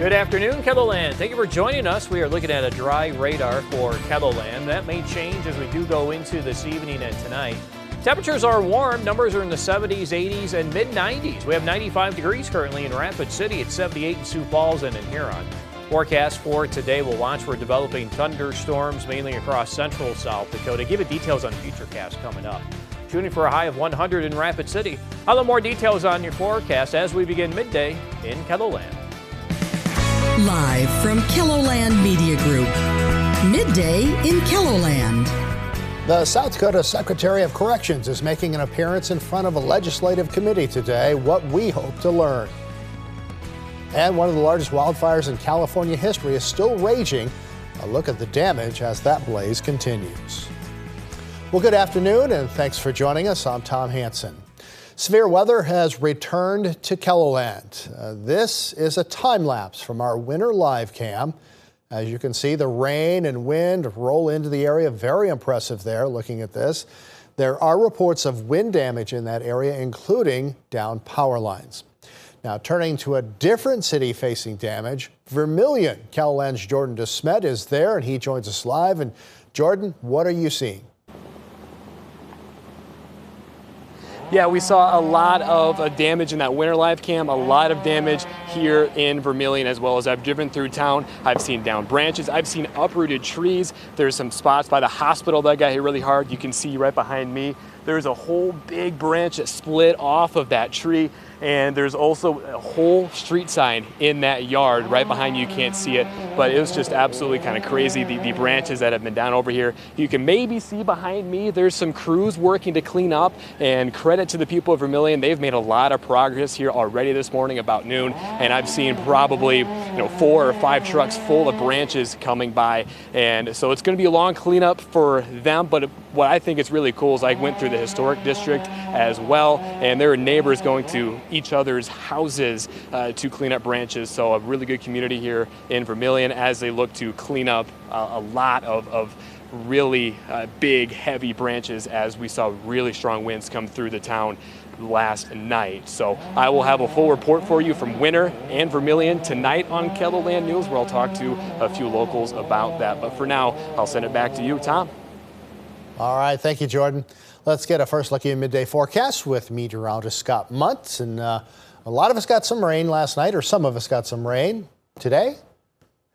Good afternoon, KELOLAND. Thank you for joining us. We are looking at a dry radar for KELOLAND. That may change as we do go into this evening and tonight. Temperatures are warm. Numbers are in the 70s, 80s, and mid-90s. We have 95 degrees currently in Rapid City. It's 78 in Sioux Falls and in Huron. Forecast for today, we'll watch for developing thunderstorms mainly across central South Dakota. Give you details on futurecast coming up. Shooting for a high of 100 in Rapid City. I'll have more details on your forecast as we begin midday in KELOLAND. Live from KELOLAND Media Group, midday in KELOLAND. The South Dakota Secretary of Corrections is making an appearance in front of a legislative committee today. What we hope to learn. And one of the largest wildfires in California history is still raging. A look at the damage as that blaze continues. Well, good afternoon and thanks for joining us. I'm Tom Hansen. Severe weather has returned to KELOLAND. This is a time lapse from our winter live cam. As you can see, the rain and wind roll into the area. Very impressive there looking at this. There are reports of wind damage in that area, including down power lines. Now turning to a different city facing damage, Vermilion. KELOLAND's Jordan DeSmet is there and he joins us live. And Jordan, what are you seeing? Yeah, we saw a lot of damage in that winter live cam, a lot of damage here in Vermilion as well. As I've driven through town, I've seen down branches, I've seen uprooted trees. There's some spots by the hospital that got hit really hard. You can see right behind me, there's a whole big branch that split off of that tree. And there's also a whole street sign in that yard right behind you. You can't see it, but it was just absolutely kind of crazy. The branches that have been down over here. You can maybe see behind me, there's some crews working to clean up, and credit to the people of Vermilion. They've made a lot of progress here already this morning about noon, and I've seen probably 4 or 5 trucks full of branches coming by. And so it's going to be a long cleanup for them, but what I think is really cool is I went through the historic district as well, and there are neighbors going to each other's houses to clean up branches. So a really good community here in Vermilion as they look to clean up a lot of really big, heavy branches as we saw really strong winds come through the town last night. So I will have a full report for you from Winter and Vermilion tonight on KELOLAND News, where I'll talk to a few locals about that. But for now, I'll send it back to you, Tom. All right, thank you, Jordan. Let's get a first look at midday forecast with meteorologist Scott Muntz. And a lot of us got some rain last night, or some of us got some rain today.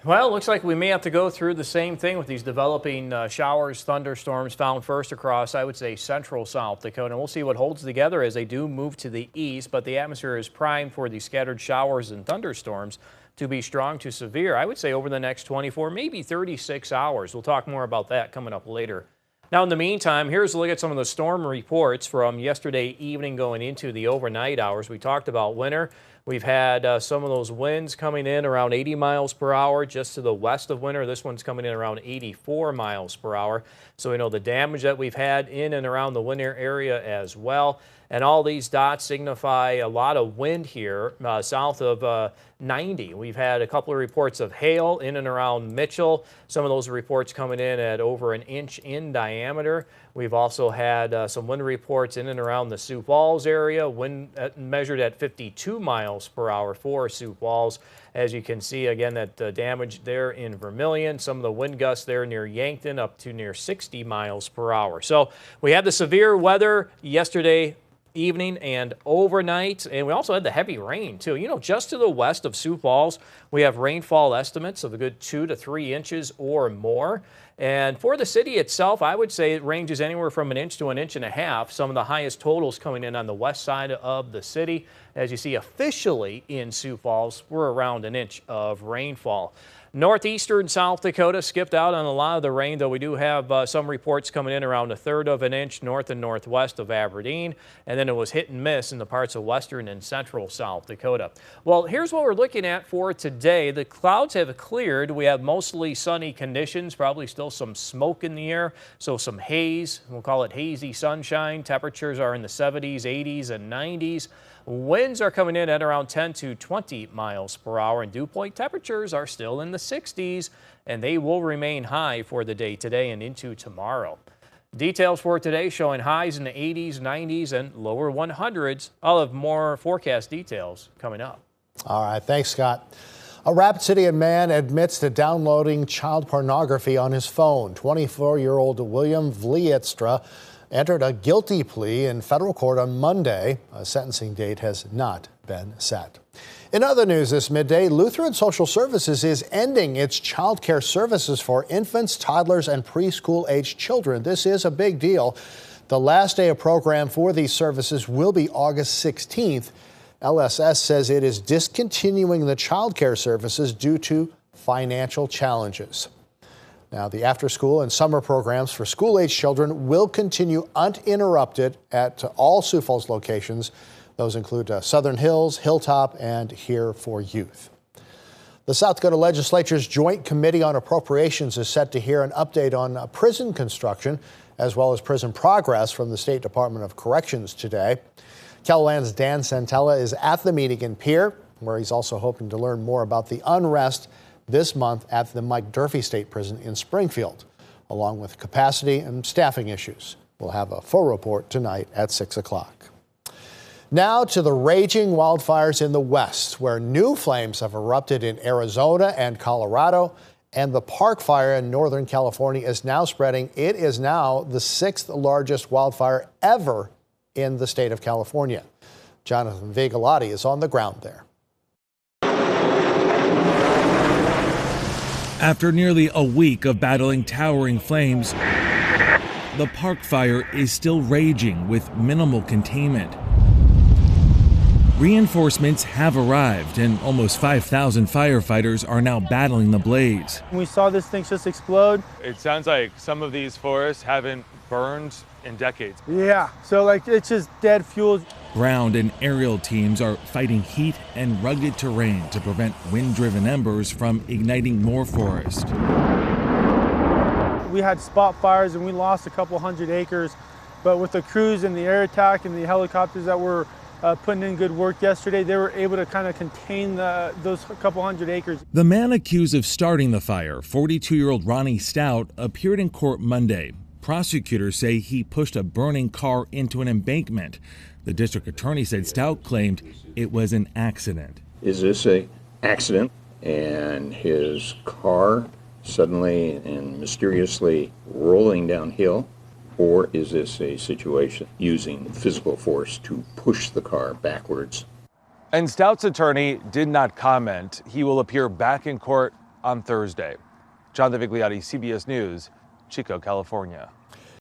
Well, it looks like we may have to go through the same thing with these developing showers, thunderstorms found first across, I would say, central South Dakota. And we'll see what holds together as they do move to the east, but the atmosphere is primed for these scattered showers and thunderstorms to be strong to severe, I would say, over the next 24, maybe 36 hours. We'll talk more about that coming up later. Now, in the meantime, here's a look at some of the storm reports from yesterday evening going into the overnight hours. We talked about winter. We've had some of those winds coming in around 80 miles per hour just to the west of winter. This one's coming in around 84 miles per hour. So we know the damage that we've had in and around the winter area as well. And all these dots signify a lot of wind here south of 90. We've had a couple of reports of hail in and around Mitchell. Some of those reports coming in at over an inch in diameter. We've also had some wind reports in and around the Sioux Falls area, wind measured at 52 miles per hour for Sioux Falls. As you can see, again, that damage there in Vermilion. Some of the wind gusts there near Yankton up to near 60 miles per hour. So we had the severe weather yesterday evening and overnight, and we also had the heavy rain too. Just to the west of Sioux Falls, we have rainfall estimates of a good 2 to 3 inches or more. And for the city itself, I would say it ranges anywhere from an inch to an inch and a half. Some of the highest totals coming in on the west side of the city. As you see, officially in Sioux Falls, we're around an inch of rainfall. Northeastern South Dakota skipped out on a lot of the rain, though we do have some reports coming in around 1/3 of an inch north and northwest of Aberdeen, and then it was hit and miss in the parts of western and central South Dakota. Well, here's what we're looking at for today. The clouds have cleared. We have mostly sunny conditions, probably still some smoke in the air, so some haze. We'll call it hazy sunshine. Temperatures are in the 70s, 80s, and 90s. Winds are coming in at around 10 to 20 miles per hour, and dew point temperatures are still in the 60s, and they will remain high for the day today and into tomorrow. Details for today showing highs in the 80s, 90s, and lower 100s. I'll have more forecast details coming up. All right, thanks, Scott. A Rapid City man admits to downloading child pornography on his phone. 24-year-old William Vlietstra entered a guilty plea in federal court on Monday. A sentencing date has not been set. In other news this midday, Lutheran Social Services is ending its child care services for infants, toddlers, and preschool-aged children. This is a big deal. The last day of program for these services will be August 16th. LSS says it is discontinuing the child care services due to financial challenges. Now, the after-school and summer programs for school-age children will continue uninterrupted at all Sioux Falls locations. Those include Southern Hills, Hilltop, and Here for Youth. The South Dakota Legislature's Joint Committee on Appropriations is set to hear an update on prison construction as well as prison progress from the State Department of Corrections today. KELOLAND's Dan Santella is at the meeting in Pierre, where he's also hoping to learn more about the unrest this month at the Mike Durfee State Prison in Springfield, along with capacity and staffing issues. We'll have a full report tonight at 6 o'clock. Now to the raging wildfires in the West, where new flames have erupted in Arizona and Colorado, and the Park Fire in Northern California is now spreading. It is now the 6th largest wildfire ever in the state of California. Jonathan Vigalotti is on the ground there. After nearly a week of battling towering flames, the Park Fire is still raging with minimal containment. Reinforcements have arrived, and almost 5,000 firefighters are now battling the blaze. We saw this thing just explode. It sounds like some of these forests haven't burned in decades. Yeah, so it's just dead fuel. Ground and aerial teams are fighting heat and rugged terrain to prevent wind-driven embers from igniting more forest. We had spot fires and we lost a couple hundred acres, but with the crews and the air attack and the helicopters that were putting in good work yesterday, they were able to kind of contain those couple hundred acres. The man accused of starting the fire, 42-year-old Ronnie Stout, appeared in court Monday. Prosecutors say he pushed a burning car into an embankment. The district attorney said Stout claimed it was an accident. Is this an accident and his car suddenly and mysteriously rolling downhill? Or is this a situation using physical force to push the car backwards? And Stout's attorney did not comment. He will appear back in court on Thursday. Jonathan Vigliotti, CBS News, Chico, California.